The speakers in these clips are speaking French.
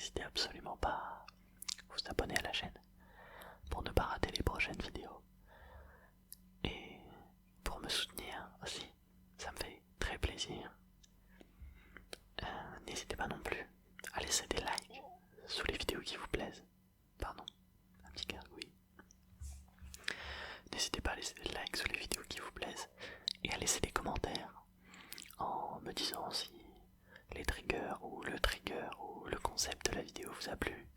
n'hésitez absolument pas à vous abonner à la chaîne pour ne pas rater les prochaines vidéos. Et pour me soutenir aussi, ça me fait très plaisir. N'hésitez pas non plus à laisser des likes sous les vidéos qui vous plaisent. Pardon, un petit gargouille. N'hésitez pas à laisser des likes sous les vidéos qui vous plaisent et à laisser des commentaires en me disant si les triggers ou le concept de la vidéo vous a plu.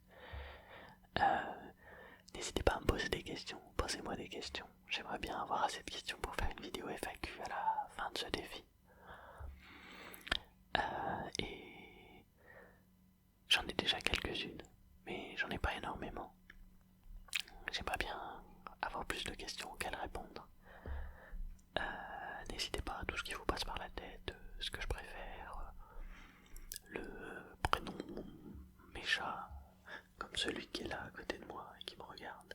N'hésitez pas à me poser des questions, posez-moi des questions. J'aimerais bien avoir assez de questions pour faire une vidéo FAQ à la fin de ce défi. Et j'en ai déjà quelques-unes, mais j'en ai pas énormément. J'aimerais bien avoir plus de questions auxquelles répondre. N'hésitez pas à tout ce qui vous passe par la tête, ce que je préfère, le prénom de mes chats, comme celui qui est là à côté de moi et qui me regarde.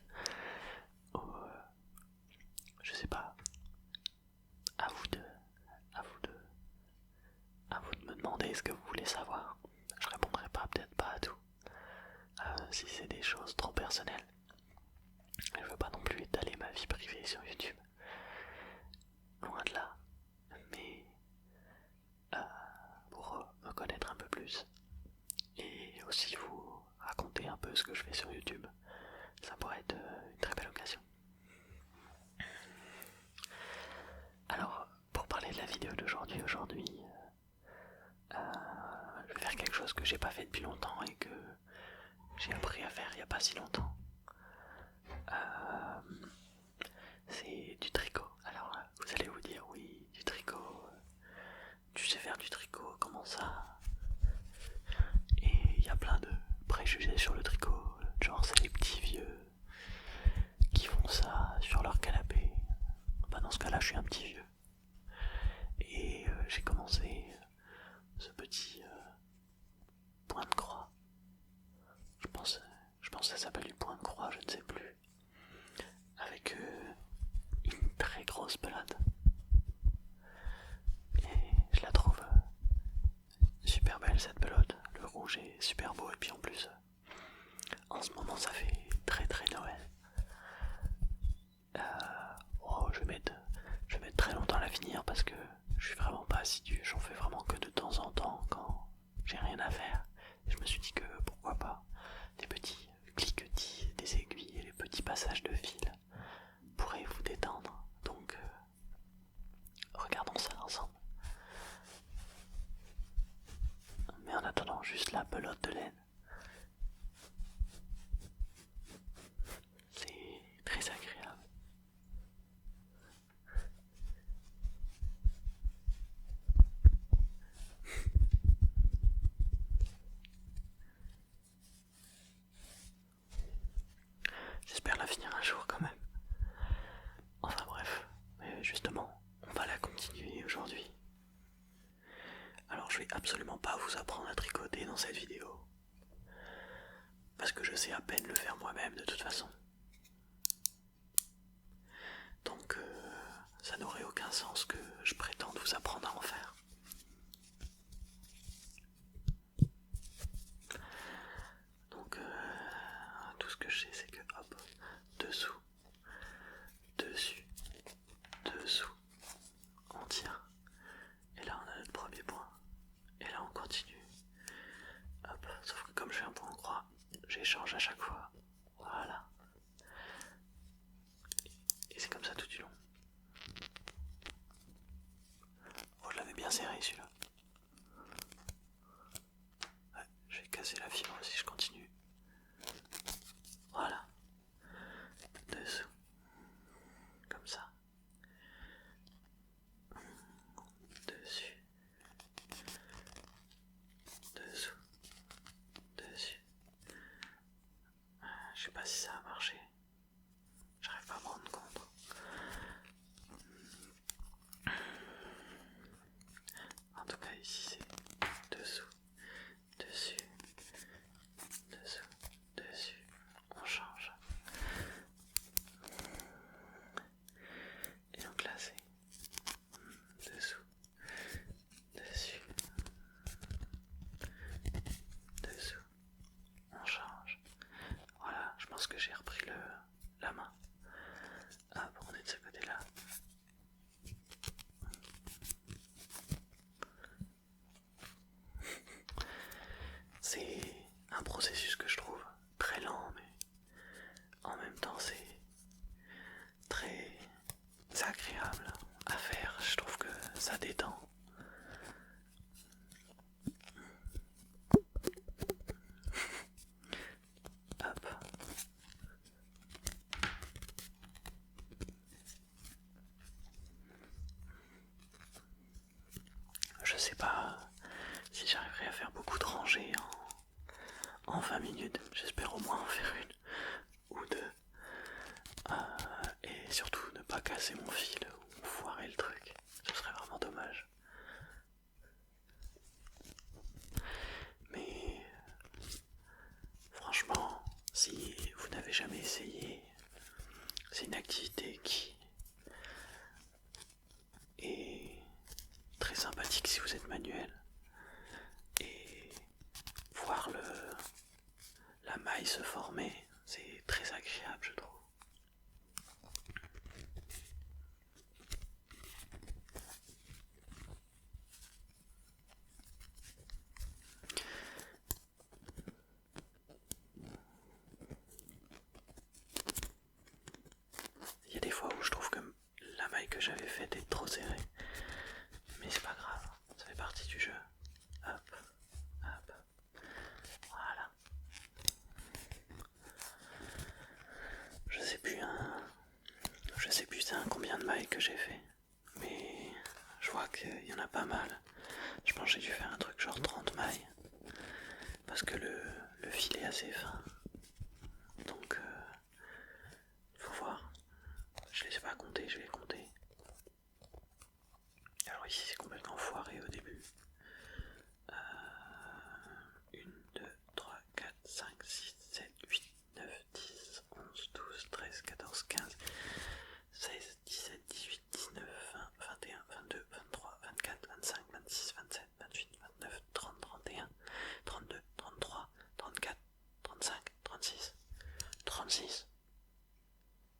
Je sais pas, à vous de me demander ce que vous voulez savoir. Je répondrai peut-être pas à tout, si c'est des choses trop personnelles. Je veux pas non plus étaler ma vie privée sur YouTube, loin de là, mais pour me connaître un peu plus et aussi vous raconter un peu ce que je fais sur YouTube, ça pourrait être une très belle occasion. Alors, pour parler de la vidéo d'aujourd'hui, je vais faire quelque chose que j'ai pas fait depuis longtemps et que j'ai appris à faire il y a pas si longtemps. C'est du tricot. Alors, vous allez vous dire, oui, du tricot, tu sais faire du tricot, comment ça? Et il y a plein de préjugés sur le tricot, genre c'est les petits vieux qui font ça sur leur canapé. Bah dans ce cas-là, je suis un petit vieux. Et j'ai commencé ce petit point de croix. Je pense que ça s'appelle du point de croix, je ne sais plus. Avec une très grosse pelote. Et je la trouve super belle cette pelote. Le rouge est super beau et puis en plus, en ce moment ça fait très très Noël. Je vais mettre très longtemps à la finir parce que je suis vraiment pas assidu. J'en fais vraiment que de temps en temps quand j'ai rien à faire. Et je me suis dit que pourquoi pas des petits cliquetis, des aiguilles et les petits passages de fil pourraient vous détendre. Donc regardons ça ensemble. Mais en attendant, juste la pelote de laine. C'est très agréable. J'espère la finir un jour quand même. Enfin bref, mais justement, on va la continuer aujourd'hui. Alors je vais absolument pas vous apprendre à tricoter dans cette vidéo. Parce que je sais à peine le faire moi-même de toute façon. Donc ça n'aurait aucun sens que je prétende vous apprendre à en faire. Donc tout ce que je sais c'est que hop, dessous, dessus, dessous, on tire. Et là on a notre premier point. Et là on continue. Hop, sauf que comme je fais un point en croix, j'échange à chaque fois. Voilà. Et c'est comme ça tout du long. Oh, je l'avais bien serré celui-là. Ouais, je vais casser la fibre si je continue. Voilà. Dessous. Comme ça. Dessus. Dessous. Dessus. Je sais pas si ça a marché. J'arrive pas à me rendre compte. En tout cas ici c'est dessous, dessus, dessous, dessus. On change. Et donc là c'est dessous, dessus, dessous, un processus que je trouve très lent, mais en même temps c'est très agréable à faire. Je trouve que ça détend. Hop. Je sais pas si j'arriverai à faire beaucoup de rangées en 20 minutes. J'espère au moins en faire une ou deux. Et surtout ne pas casser mon fil ou foirer le truc. Ce serait vraiment dommage. Mais franchement, si vous n'avez jamais essayé, c'est une activité qui est très sympathique si vous êtes manuel. Et voir la maille se former, c'est très agréable, je trouve. Il y a des fois où je trouve que la maille que j'avais faite est trop serrée. Mais c'est pas grave, ça fait partie du jeu. Hop, hop, voilà. Je sais plus combien de mailles que j'ai fait. Mais je vois qu'il y en a pas mal. Je pense que j'ai dû faire un truc genre 30 mailles. Parce que le fil est assez fin. Donc, faut voir. Je les ai pas comptés, je vais les compter. Alors ici c'est complètement foiré au début. 1, 2, 3, 4, 5, 6, 7, 8, 9, 10, 11, 12, 13, 14, 15, 16, 17, 18, 19, 20, 21, 22, 23, 24, 25, 26, 27, 28, 29, 30, 31, 32, 33, 34, 35, 36, 36.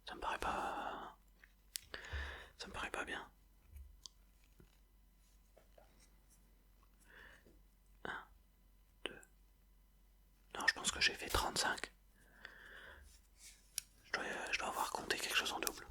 Ça me paraît pas... Ça me paraît pas bien. 1, 2... Non, je pense que j'ai fait 35. Je dois avoir compté quelque chose en double.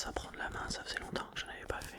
commence à prendre la main, ça faisait longtemps que je n'avais pas fait.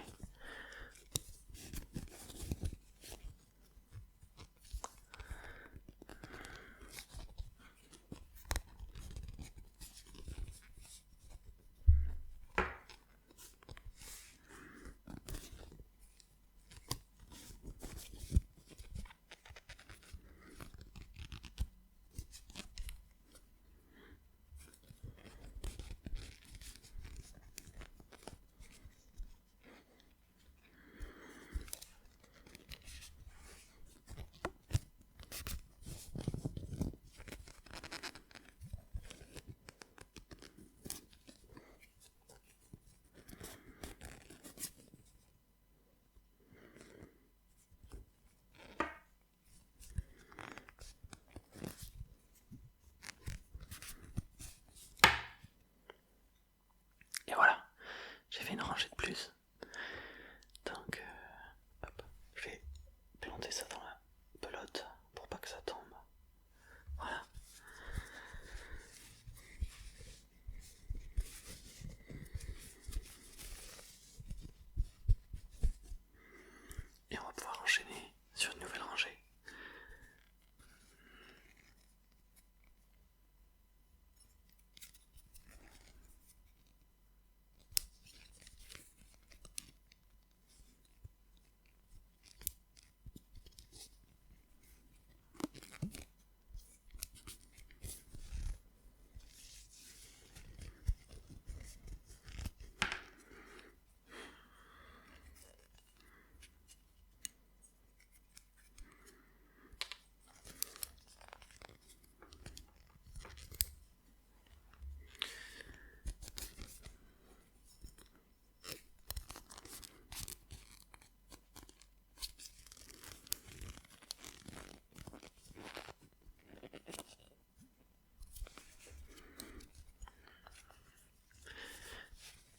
Et voilà, j'ai fait une rangée de plus. Donc, hop, je vais planter ça dans la pelote pour pas que ça tombe. Voilà. Et on va pouvoir enchaîner sur une nouvelle rangée.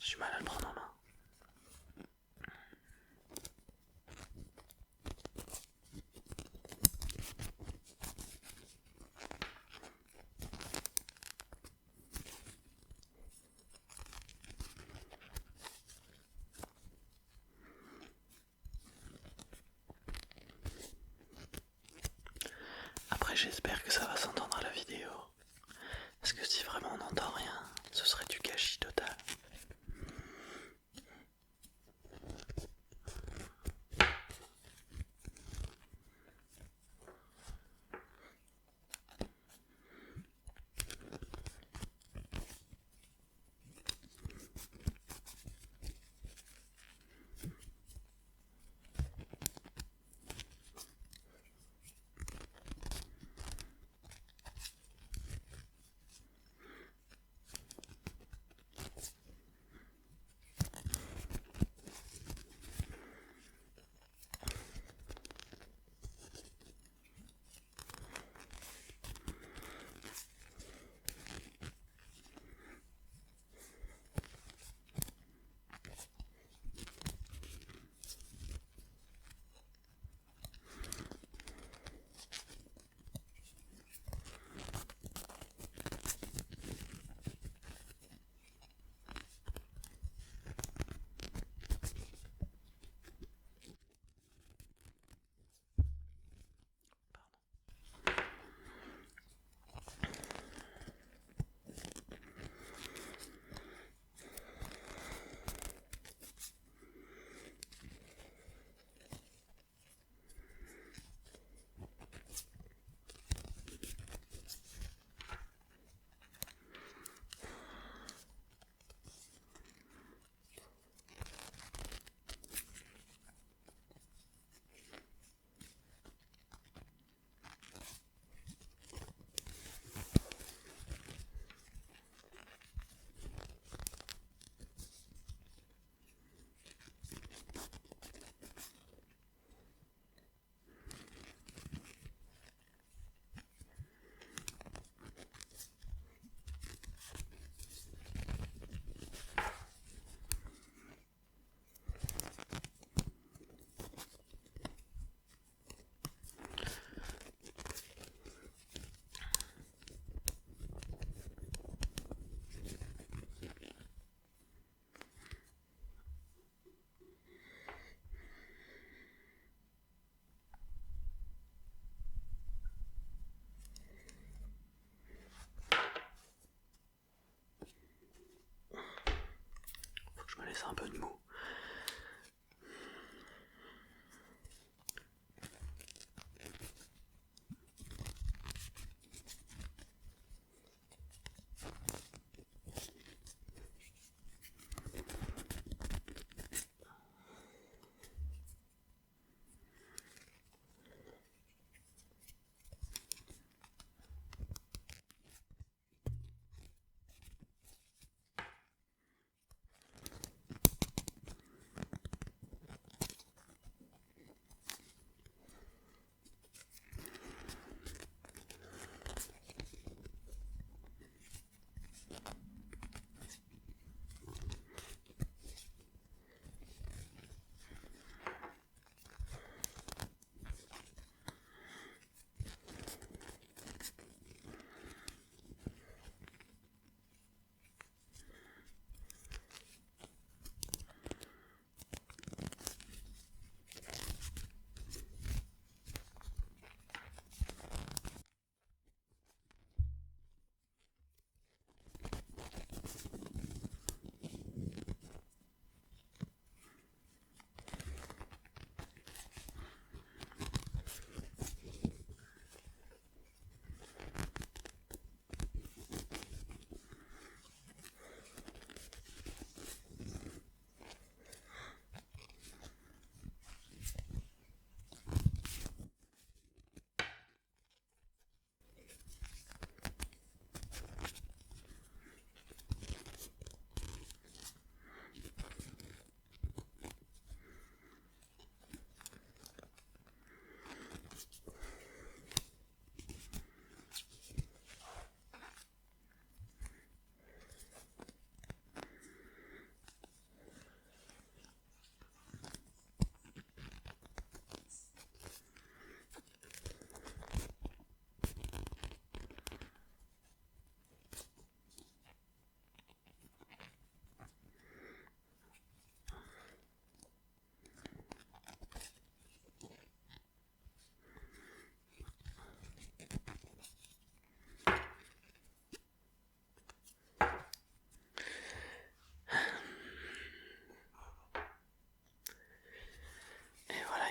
J'ai du mal à le prendre en main. Après, j'espère que ça va s'entendre à la vidéo. Parce que si vraiment on n'entend rien, ce serait du gâchis total. laisse un peu de mou.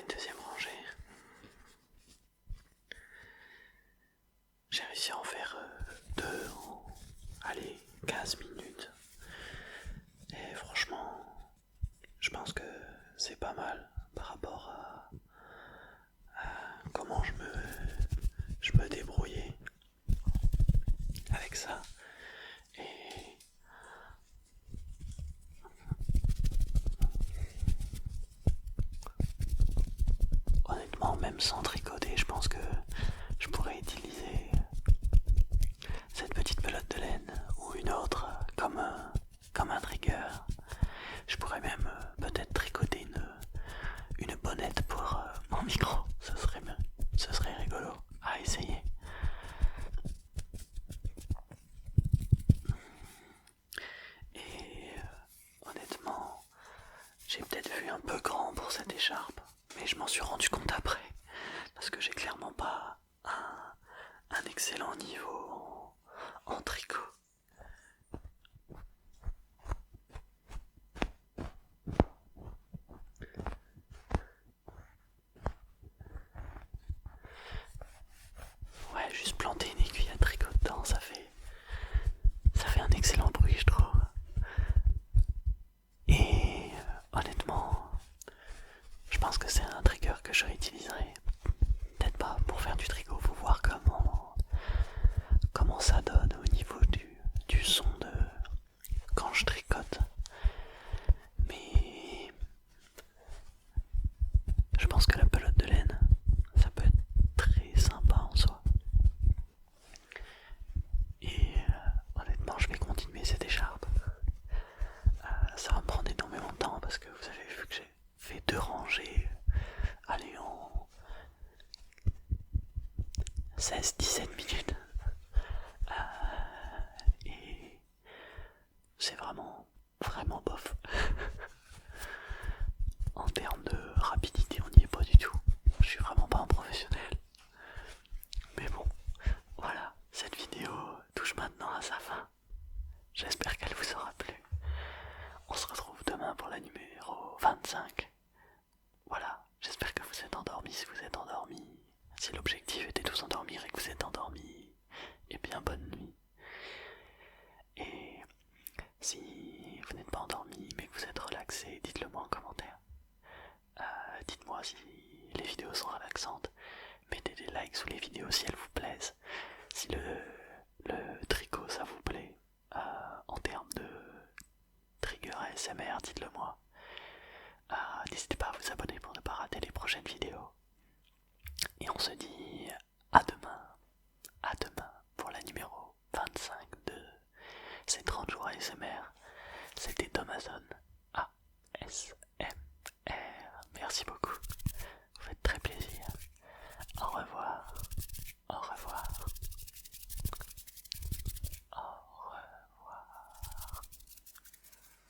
Deuxième rangée. J'ai réussi à en faire deux en, allez, 15 minutes. Et franchement, je pense que c'est pas mal par rapport à comment je me débrouillais avec ça. Et honnêtement, même sans tricoter, je pense que je pourrais utiliser cette petite pelote de laine ou une autre comme un trigger. Je pourrais même peut-être tricoter une bonnette pour mon micro. Ce serait rigolo à essayer. Et honnêtement, j'ai peut-être vu un peu grand pour cette écharpe, mais je m'en suis rendu compte après, parce que j'ai clairement pas un excellent niveau en tricot. Ouais, juste planter une aiguille à tricot dedans, ça fait un excellent bruit, je trouve. Et honnêtement, je pense que c'est un trigger que je réutiliserai. Peut-être pas pour faire du tricot, faut voir comment ça donne au niveau du son de quand je tricote. Mais je pense que la pelote de laine, ça peut être très sympa en soi. Et honnêtement, je vais continuer cette écharpe. Ça va me prendre énormément de temps parce que vous avez vu que j'ai fait 2 rangées, allez, en 16-17 minutes. Et c'est vraiment bof. En termes de rapidité, on n'y est pas du tout. Je suis vraiment pas un professionnel. Mais bon, voilà, cette vidéo touche maintenant à sa fin. J'espère qu'elle vous aura plu. On se retrouve demain 25. Voilà, j'espère que vous êtes endormis. Si vous êtes endormis, si l'objectif était de vous endormir et que vous êtes endormis, eh bien bonne nuit. Et si vous n'êtes pas endormi mais que vous êtes relaxé, dites-le moi en commentaire. Dites-moi si les vidéos sont relaxantes. Mettez des likes sous les vidéos si elles vous plaisent. Si le tricot ça vous plaît, en termes de trigger ASMR, dites-le moi. N'hésitez pas à vous abonner pour ne pas rater les prochaines vidéos. Et on se dit à demain pour la numéro 25 de ces 30 jours ASMR. C'était Amazon ASMR. Merci beaucoup.